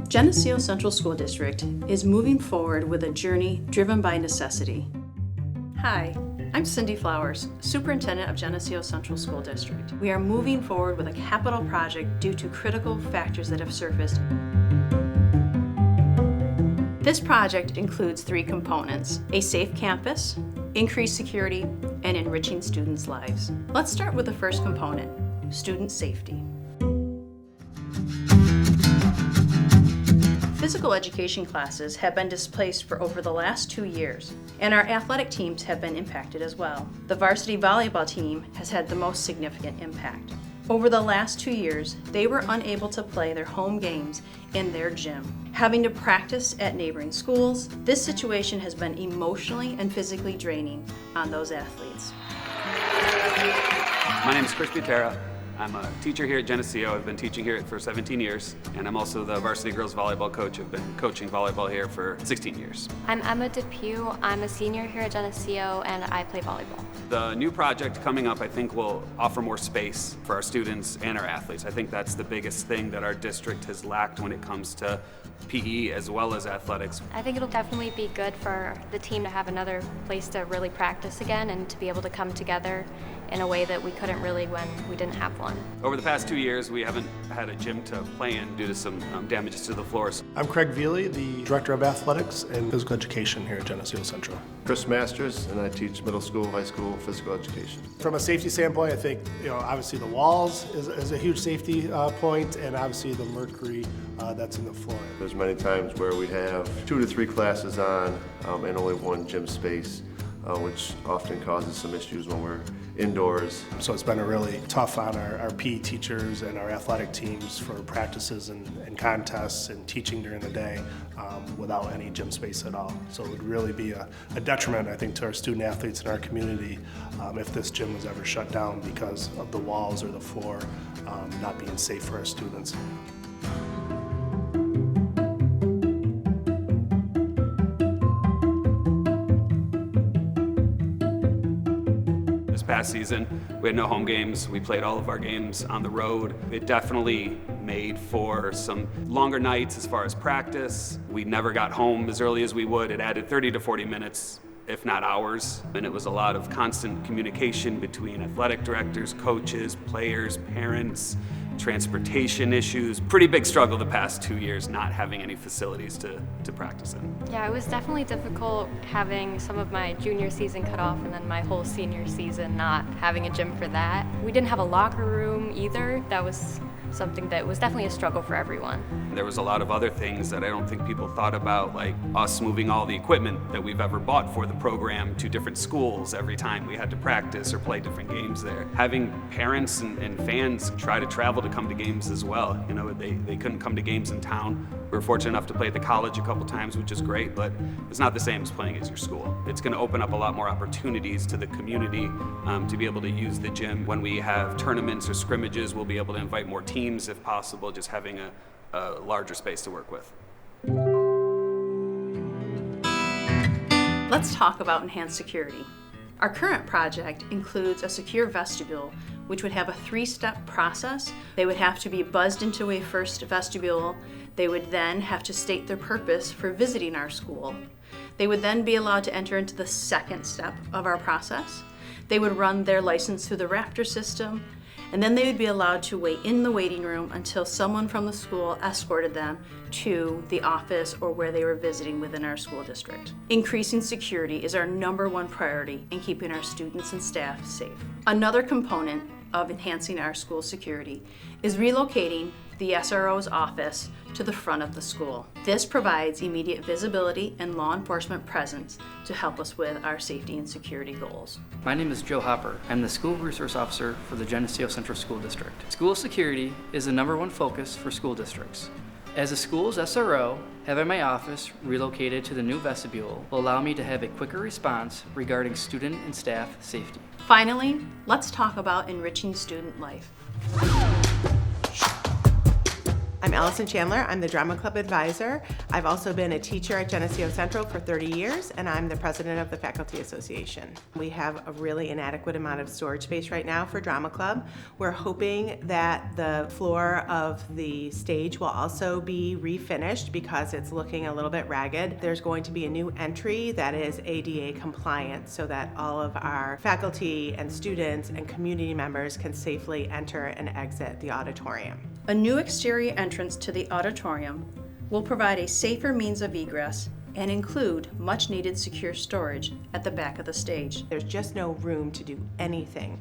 Geneseo Central School District is moving forward with a journey driven by necessity. Hi, I'm Cindy Flowers, Superintendent of Geneseo Central School District. We are moving forward with a capital project due to critical factors that have surfaced. This project includes three components: a safe campus, increased security, and enriching students' lives. Let's start with the first component, student safety. Physical education classes have been displaced for over the last 2 years, and our athletic teams have been impacted as well. The varsity volleyball team has had the most significant impact. Over the last 2 years, they were unable to play their home games in their gym, having to practice at neighboring schools. This situation has been emotionally and physically draining on those athletes. My name is Chris Butera. I'm a teacher here at Geneseo. I've been teaching here for 17 years, and I'm also the varsity girls volleyball coach. I've been coaching volleyball here for 16 years. I'm Emma Depew. I'm a senior here at Geneseo, and I play volleyball. The new project coming up, I think, will offer more space for our students and our athletes. I think that's the biggest thing that our district has lacked when it comes to PE as well as athletics. I think it'll definitely be good for the team to have another place to really practice again and to be able to come together in a way that we couldn't really when we didn't have one. Over the past 2 years, we haven't had a gym to play in due to some damages to the floors. I'm Craig Veely, the Director of Athletics and Physical Education here at Geneseo Central. Chris Masters, and I teach middle school, high school physical education. From a safety standpoint, I think obviously the walls is a huge safety point, and obviously the mercury that's in the floor. There's many times where we have 2 to 3 classes on and only one gym space, which often causes some issues when we're indoors. So it's been a really tough on our PE teachers and our athletic teams for practices and contests and teaching during the day without any gym space at all. So it would really be a detriment, I think, to our student athletes in our community if this gym was ever shut down because of the walls or the floor not being safe for our students. This past season, we had no home games. We played all of our games on the road. It definitely made for some longer nights as far as practice. We never got home as early as we would. It added 30 to 40 minutes, if not hours. And it was a lot of constant communication between athletic directors, coaches, players, parents, transportation issues. Pretty big struggle the past 2 years not having any facilities to practice in. Yeah, it was definitely difficult having some of my junior season cut off and then my whole senior season not having a gym for that. We didn't have a locker room either. That was something that was definitely a struggle for everyone. There was a lot of other things that I don't think people thought about, like us moving all the equipment that we've ever bought for the program to different schools every time we had to practice or play different games there. Having parents and fans try to travel to come to games as well. You know, they couldn't come to games in town. We were fortunate enough to play at the college a couple times, which is great, but it's not the same as playing at your school. It's going to open up a lot more opportunities to the community to be able to use the gym. When we have tournaments or scrimmages, we'll be able to invite more teams if possible, just having a larger space to work with. Let's talk about enhanced security. Our current project includes a secure vestibule, which would have a 3-step process. They would have to be buzzed into a first vestibule. They would then have to state their purpose for visiting our school. They would then be allowed to enter into the second step of our process. They would run their license through the Raptor system, and then they would be allowed to wait in the waiting room until someone from the school escorted them to the office or where they were visiting within our school district. Increasing security is our #1 priority in keeping our students and staff safe. Another component of enhancing our school security is relocating the SRO's office to the front of the school. This provides immediate visibility and law enforcement presence to help us with our safety and security goals. My name is Joe Hopper. I'm the School Resource Officer for the Geneseo Central School District. School security is the #1 focus for school districts. As a school's SRO, having my office relocated to the new vestibule will allow me to have a quicker response regarding student and staff safety. Finally, let's talk about enriching student life. I'm Allison Chandler. I'm the Drama Club Advisor. I've also been a teacher at Geneseo Central for 30 years, and I'm the president of the Faculty Association. We have a really inadequate amount of storage space right now for Drama Club. We're hoping that the floor of the stage will also be refinished because it's looking a little bit ragged. There's going to be a new entry that is ADA compliant so that all of our faculty and students and community members can safely enter and exit the auditorium. A new exterior entrance to the auditorium will provide a safer means of egress and include much-needed secure storage at the back of the stage. There's just no room to do anything.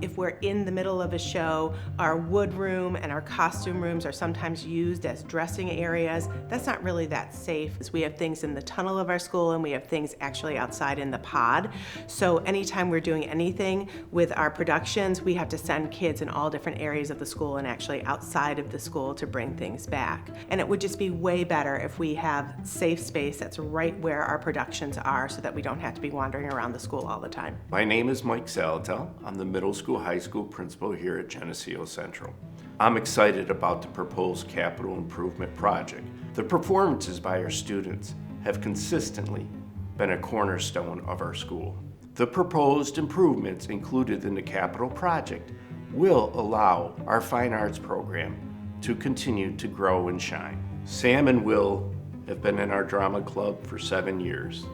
If we're in the middle of a show, our wood room and our costume rooms are sometimes used as dressing areas. That's not really that safe. We have things in the tunnel of our school and we have things actually outside in the pod. So anytime we're doing anything with our productions, we have to send kids in all different areas of the school and actually outside of the school to bring things back. And it would just be way better if we have safe space that's right where our productions are so that we don't have to be wandering around the school all the time. My name is Mike Salatel. I'm the middle school, high school principal here at Geneseo Central. I'm excited about the proposed capital improvement project. The performances by our students have consistently been a cornerstone of our school. The proposed improvements included in the capital project will allow our fine arts program to continue to grow and shine. Sam and Will have been in our drama club for 7 years,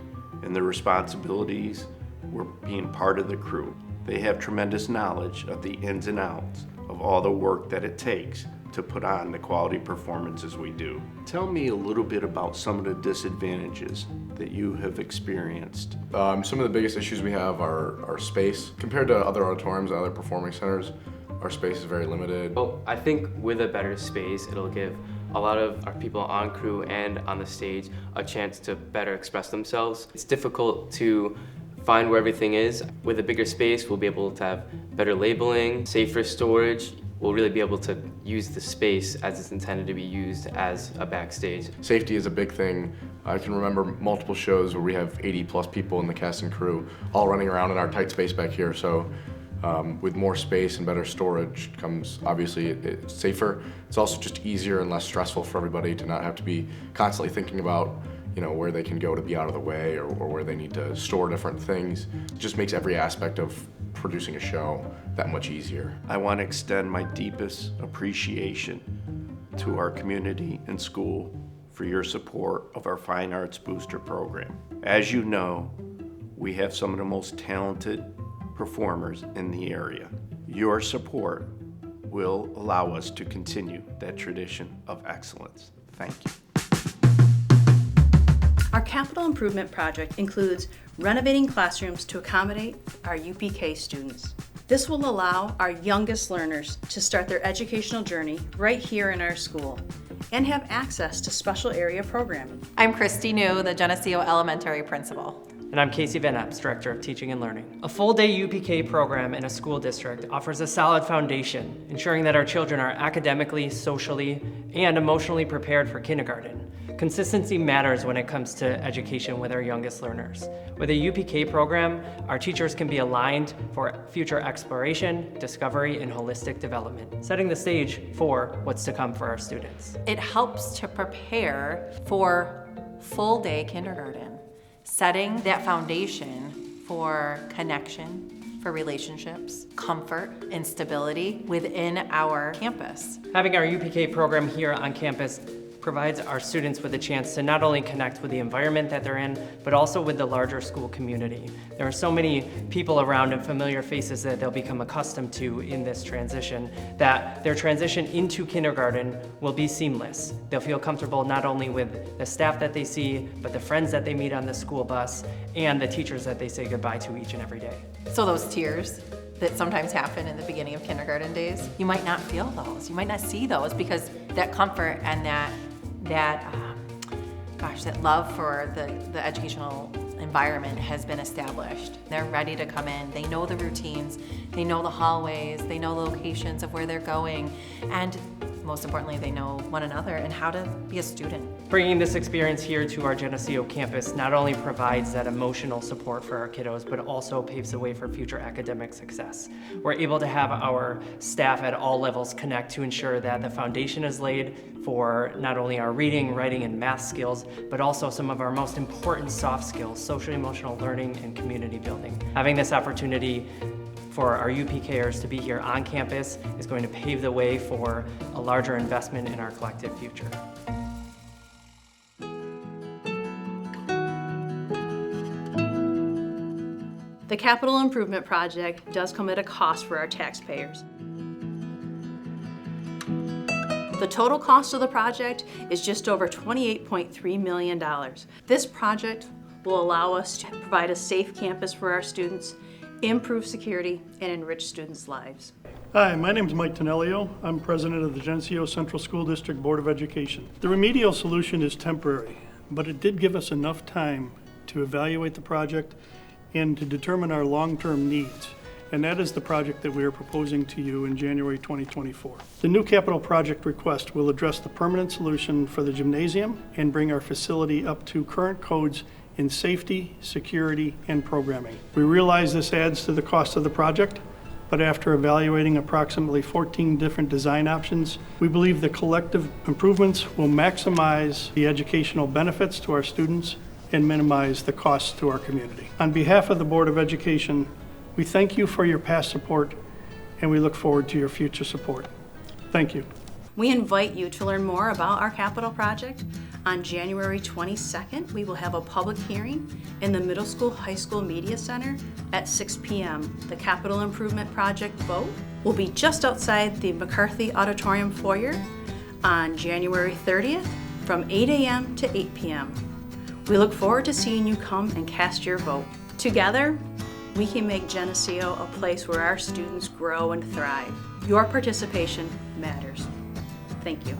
and their responsibilities were being part of the crew. They have tremendous knowledge of the ins and outs of all the work that it takes to put on the quality performances we do. Tell me a little bit about some of the disadvantages that you have experienced. Some of the biggest issues we have are space. Compared to other auditoriums and other performing centers, our space is very limited. Well, I think with a better space, it'll give a lot of our people on crew and on the stage a chance to better express themselves. It's difficult to find where everything is. With a bigger space, we'll be able to have better labeling, safer storage. We'll really be able to use the space as it's intended to be used as a backstage. Safety is a big thing. I can remember multiple shows where we have 80 plus people in the cast and crew all running around in our tight space back here. So with more space and better storage comes, obviously, it's safer. It's also just easier and less stressful for everybody to not have to be constantly thinking about, you know, where they can go to be out of the way or where they need to store different things. It just makes every aspect of producing a show that much easier. I want to extend my deepest appreciation to our community and school for your support of our Fine Arts Booster program. As you know, we have some of the most talented performers in the area. Your support will allow us to continue that tradition of excellence. Thank you. Our capital improvement project includes renovating classrooms to accommodate our UPK students. This will allow our youngest learners to start their educational journey right here in our school and have access to special area programming. I'm Christy New, the Geneseo Elementary Principal. And I'm Casey Van Epps, Director of Teaching and Learning. A full-day UPK program in a school district offers a solid foundation, ensuring that our children are academically, socially, and emotionally prepared for kindergarten. Consistency matters when it comes to education with our youngest learners. With a UPK program, our teachers can be aligned for future exploration, discovery, and holistic development, setting the stage for what's to come for our students. It helps to prepare for full-day kindergarten, setting that foundation for connection, for relationships, comfort, and stability within our campus. Having our UPK program here on campus provides our students with a chance to not only connect with the environment that they're in, but also with the larger school community. There are so many people around and familiar faces that they'll become accustomed to in this transition, that their transition into kindergarten will be seamless. They'll feel comfortable not only with the staff that they see, but the friends that they meet on the school bus, and the teachers that they say goodbye to each and every day. So those tears that sometimes happen in the beginning of kindergarten days, you might not feel those, you might not see those, because that comfort and that love for the educational environment has been established. They're ready to come in, they know the routines, they know the hallways, they know the locations of where they're going, and most importantly, they know one another and how to be a student. Bringing this experience here to our Geneseo campus not only provides that emotional support for our kiddos, but also paves the way for future academic success. We're able to have our staff at all levels connect to ensure that the foundation is laid for not only our reading, writing, and math skills, but also some of our most important soft skills, social emotional learning and community building. Having this opportunity for our UPKers to be here on campus is going to pave the way for a larger investment in our collective future. The capital improvement project does come at a cost for our taxpayers. The total cost of the project is just over $28.3 million. This project will allow us to provide a safe campus for our students, improve security, and enrich students' lives. Hi, my name is Mike Tenellio. I'm president of the Geneseo Central School District Board of Education. The remedial solution is temporary, but it did give us enough time to evaluate the project and to determine our long-term needs. And that is the project that we are proposing to you in January 2024. The new capital project request will address the permanent solution for the gymnasium and bring our facility up to current codes in safety, security, and programming. We realize this adds to the cost of the project, but after evaluating approximately 14 different design options, we believe the collective improvements will maximize the educational benefits to our students and minimize the costs to our community. On behalf of the Board of Education, we thank you for your past support, and we look forward to your future support. Thank you. We invite you to learn more about our capital project. On January 22nd, we will have a public hearing in the Middle School High School Media Center at 6 p.m. The capital improvement project vote will be just outside the McCarthy Auditorium foyer on January 30th from 8 a.m. to 8 p.m. We look forward to seeing you come and cast your vote. Together, we can make Geneseo a place where our students grow and thrive. Your participation matters. Thank you.